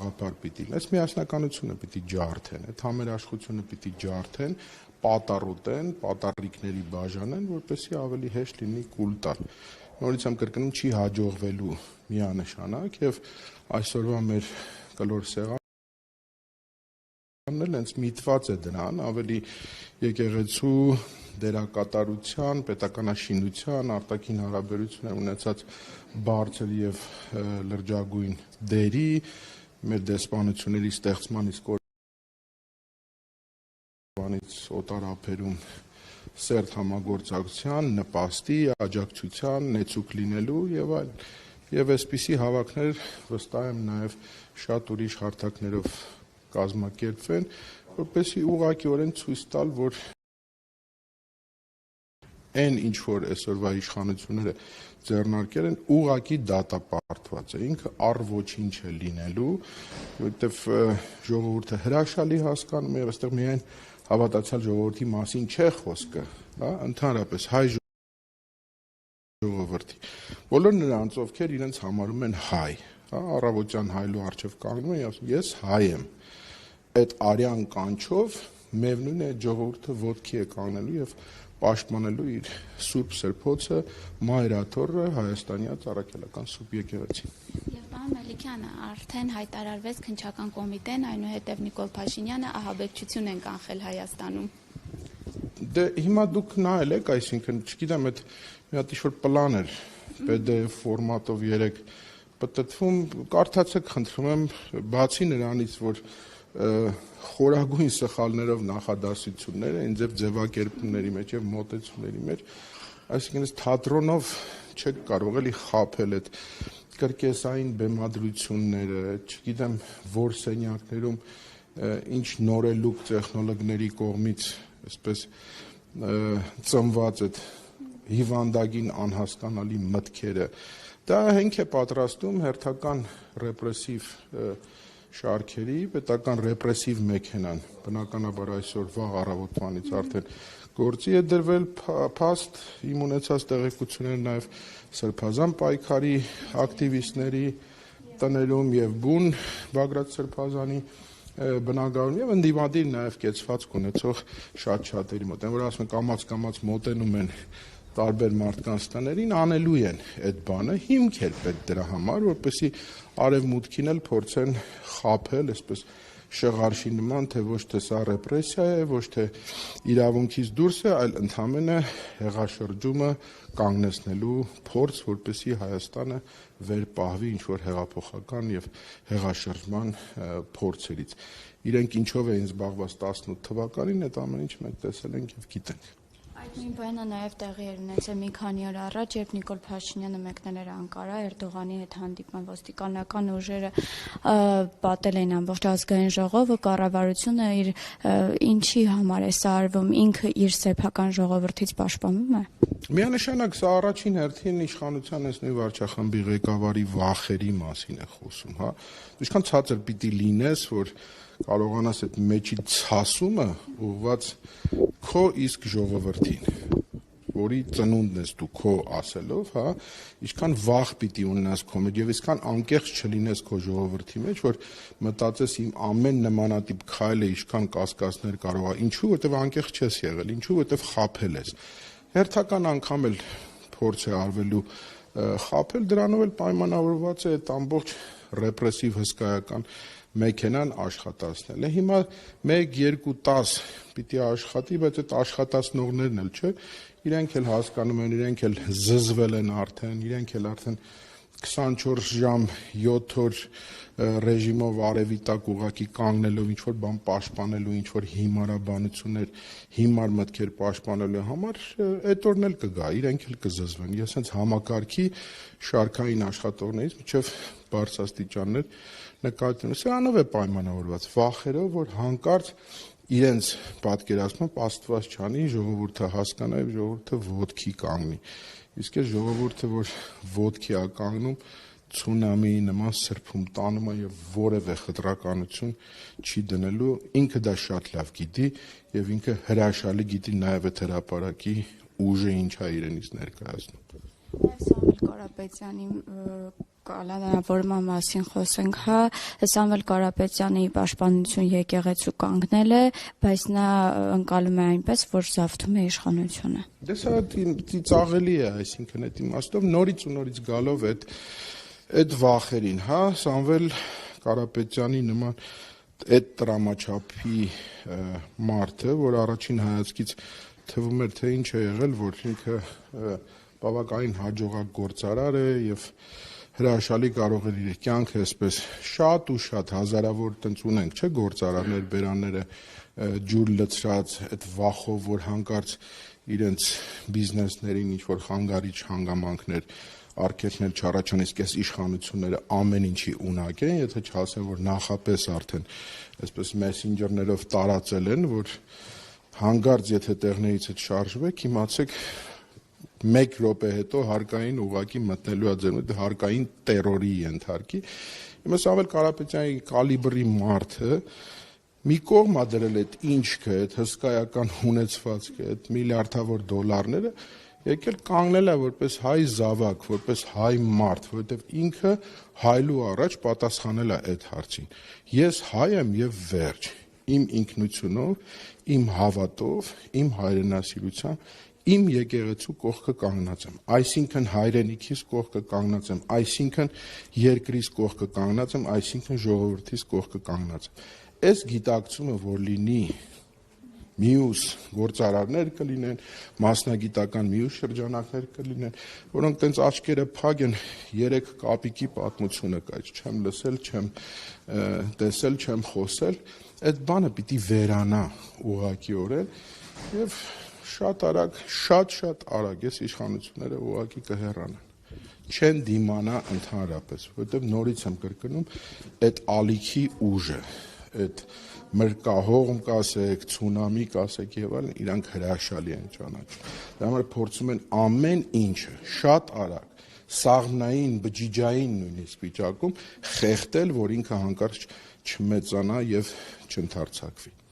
գաղափար պիտի լինի, միասնականությունը պիտի ջարդեն, այդ համերաշխությունը պիտի ջարդեն, պատառոտեն, պատառիկների բաժանեն, որպեսզի ավելի հեշտ լինի կուլ տալ։ Նորից եմ կրկնում, չի հաջողվելու միանշանակ եւ այսօրվա մեր կլոր սեղանն էլ հենց միտված է դրան, ավելի եկեղեցու դերակատարության, պետականաշինության, արտաքին հարաբերություններ ունեցած բարձր եւ լրջագույն դերի, մեր դեսպանությունների ստեղծման իսկ օրվանից օտարափերում սերտ համագործակցության, նպաստի, աջակցության, նեցուկ լինելու եւ այլն։ Եվ այսպիսի հավաքներ վստահ եմ նաեւ շատ ուրիշ հարթակներով կազմակերպվեն, որպեսզի ուղղակիորեն ցույց տալ, որ այն ինչ որ այսօրվա իշխանությունները ձեռնարկել են, ուղղակի դատապարտված է, ինքը առ ոչինչ է լինելու, որովհետեւ ժողովուրդը հրաշալի հասկանում է, եւ այստեղ միայն հավատացյալ ժողովրդի մասին չէ խոսքը, հա, ընդհանրապես հայ ժողովրդի։ Բոլոր նրանց, ովքեր իրենց համարում են հայ, հա, առավոտյան հայլու առջև կանգնում են եւ ասում ես հայ եմ։ Այդ արյան կանչով միևնույն է ժողովուրդը ոտքի է կանգնելու եւ պաշտպանելու իր սուրբ սրբոցը, մայրաթոռը, Հայաստանյա Առաքելական Սուրբ Եկեղեցին։ Եվ պարոն Մելիքյանը, արդեն հայտարարվեց քննչական կոմիտեն, այնուհետև Նիկոլ Փաշինյանը ահաբեկչություն են կանխել Հայաստանում։ Դե հիմա դուք նայել եք, այսինքն, չգիտեմ, այդ մի հատ ինչ-որ պլան էր PDF ֆորմատով 3 պտտվում, կարդացեք, խնդրում եմ, բացի նրանից, որ խորագույն սխալներով նախադասություններ են ձև ձևակերպումների մեջ եւ մոտեցումների մեջ, այսինքն այս թատրոնով չեք կարող էլի խաբել այդ կրկեսային բեմադրությունները, չգիտեմ, որ սենյակներում ինչ նորելուկ տեխնոլոգների կողմից այսպես ծնված այդ հիվանդագին անհասկանալի մտքերը, դա հենք է պատրաստում հերթական ռեպրեսիվ շարքերի, պետական ռեպրեսիվ մեքենան, բնականաբար այսօր վաղ առավոտվանից արդեն գործի է դրվել, փաստ իմ ունեցած տեղեկությունները նաև Սրբազան պայքարի ակտիվիստների տներում եւ բուն Բագրատ Սրբազանի բնակարանում եւ ընդդիմադիր նաև կեցվածք ունեցող շատ-շատերի մոտ, այն որ ասում են կամաց մոտենում են տարբեր մարդկանց տներին, անելու են այդ բանը, հիմք էր պետք դրա համար, որպեսզի արևմուտքին էլ փորձեն խաբել, այսպես շղարշի նման, թե ոչ թե սա ռեպրեսիա է, ոչ թե իրավունքից դուրս է, այլ ընդհանրապես հեղաշրջումը կանգնեցնելու փորձ, որպեսզի Հայաստանը վեր պահվի ինչ-որ հեղափոխական եւ հեղաշրջման փորձերից։ Իրենք ինչով էին զբաղված 18 թվականին, այդ ամեն ինչ մենք տեսել ենք եւ գիտենք։ Այդ նույն բանը նաև տեղի էր ունեցել մի քանի օր առաջ, երբ Նիկոլ Փաշինյանը մեկնել էր Անկարա, Էրդողանի հետ հանդիպման, ոստիկանական ուժերը պատել էին ամբողջ ազգային ժողովը, կառավարությունը իր ինչի համար է սա արվում, ինքը իր սեփական ժողովրդից պաշտպանում է։ Միանշանակ սա առաջին հերթին իշխանության այս նույն վարչախմբի ղեկավարի վախերի մասին է խոսում, հա։ Ինչքան ցածր պիտի լինես, որ կարողանաս այդ մեջի ցասումը ուղղված քո իսկ ժողովրդին, որի ծնունդն ես դու քո ասելով, հա, ինչքան վախ պիտի ունենաս քո մեջ եւ ինչքան անկեղծ չլինես քո ժողովրդի մեջ, որ մտածես իմ ամեն նմանատիպ քայլը ինչքան կասկածներ կարող է, ինչու, որտեվ անկեղծ չես եղել, ինչու, որտեվ խաբել ես։ Հերթական անգամ էլ փորձ է արվելու խաբել, դրանով էլ պայմանավորված է այդ ամբողջ ռեպրեսիվ հսկայական մեքենան աշխատացնել է։ Հիմա 1-2-10 պիտի աշխատի, բայց այդ աշխատացնողներն էլ չէ, իրենք էլ հասկանում են, իրենք էլ զզվել են արդեն, իրենք էլ արդեն 24 ժամ 7 օր ռեժիմով արևի տակ ուղակի կանգնելով ինչ-որ բան պաշտպանելու, ինչ-որ հիմարաբանություններ, հիմար մտքեր պաշտպանելու համար, այդ օրն էլ կգա, իրենք էլ կզզվեն։ Ես հենց համակարգի շարքային աշխատողներից մինչև բարձրաստիճաններ նկատի ունեմ, սրանով է պայմանավորված, վախերով, որ հանկարծ իրենց պատկերացմամբ Աստված չանի, ժողովուրդը հասկանա եւ ժողովուրդը ոտքի կանգնի։ Իսկ այս ժողովուրդը, որ ոտքի է կանգնում, ցունամիի նման սրբում տանում է եւ որևէ խտրականություն չի դնելու, ինքը դա շատ լավ գիտի եւ ինքը հրաշալի գիտի նաեւ այդ հրապարակի ուժը ինչ է իրենից ներկայացնում։ Նաև Սամվել Կարապետյանի Կալանավորման մասին խոսենք, հա, Սամվել Կարապետյանի պաշտպանություն եկեղեցու կանգնել է, բայց նա ընկալում է այնպես, որ զավթում է իշխանությունը։ Դե սա ծիծաղելի է, այսինքն այդ իմաստով նորից ու նորից գալով այդ վախերին, հա, Սամվել Կարապետյանի նման այդ տրամաչափի մարդը, որ առաջին հայացքից թվում էր, թե ինչ է եղել, որ ինքը բավականին հաջողակ գործարար է եւ հրաշալի կարող էր իր կյանքը այսպես շատ ու շատ հազարավոր տնց ունենք, չէ, գործարարներ, բերանները ջուր լցրած այդ վախով, որ հանկարծ իրենց բիզնեսներին ինչ որ խանգարիչ հանգամանքներ արգելքներ չառաջան, իսկ այս իշխանությունները ամեն ինչի ունակ են, եթե չասեն, որ նախապես արդեն այսպես մեսենջերներով տարածել են, որ հանկարծ եթե տեղներից հետ շարժվեք, իմացեք 1 րոպե հետո հարկային ուղակի մտնելու է ձեր մոտ, հարկային տերորի ենթարկի։ Հիմա Սամվել Կարապետյանի կալիբրի մարդը մի կողմ ա դրել այդ ինչքը, այդ հսկայական ունեցվածքը, այդ միլիարդավոր դոլարները, եկել կանգնել է որպես հայ զավակ, որպես հայ մարդ, որովհետև ինքը հայլու առաջ պատասխանել է այդ հարցին։ Ես հայ եմ եւ վերջ, իմ ինքնությունով, իմ հավատով, իմ հայրենասիրությամբ իմ եկեղեցու կողքը կանգնած եմ, այսինքն հայրենիքիս կողքը կանգնած եմ, այսինքն երկրիս կողքը կանգնած եմ, այսինքն ժողովրդիս կողքը կանգնած եմ։ Այս գիտակցումը, որ լինի մյուս գործարարներ կլինեն, մասնագիտական մյուս շրջանակներ կլինեն, որոնք տենց աչքերը փակ են, 3 կապիկի պատմությունը կա, չեմ լսել, չեմ տեսել, չեմ խոսել, այդ բանը պիտի վերանա ուղղակիորեն եւ շատ արագ, շատ արագ այս իշխանությունները ուղղակի կհեռանան, չեն դիմանա ընդհանրապես, որովհետև նորից եմ կրկնում, այդ ալիքի ուժը, այդ մրկահողմ կասեք, ցունամի կասեք եւ այլն, իրանք հրաշալի են ճանաչում։ Դա համար փորձում են ամեն ինչը շատ արագ, սաղմնային, բջիջային նույնիսկ վիճակում խեղդել, որ ինքը հանկարծ չմեծանա եւ չընդարձակվի։